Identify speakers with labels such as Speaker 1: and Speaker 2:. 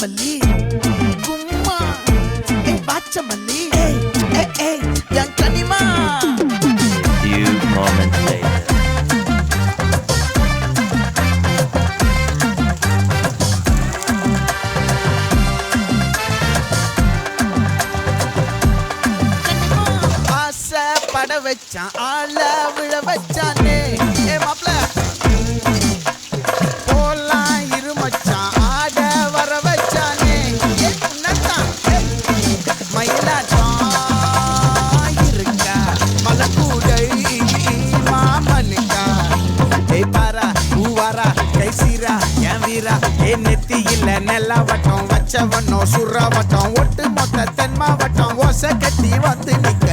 Speaker 1: மல்லி கும்மா பாச்ச மல்லி என் கனிமா.
Speaker 2: Few moments later.
Speaker 1: ஆசை பட வச்சான் ஆள விழ வச்சானே மாப்ள போலாம் இருமச்சான் ஆட வர வச்சானே மயிலாட்டம் இருக்கா மலக்கூடை மாமனுக்கா பாரா பூவாரா கைசீரா என் வீரா நெத்தி இல்ல நெல்லா வட்டம் வச்சவனோ சுறா வட்டம் ஒட்டு மொத்த தென் மாவட்டம் ஓசை கட்டி வந்து நிக்க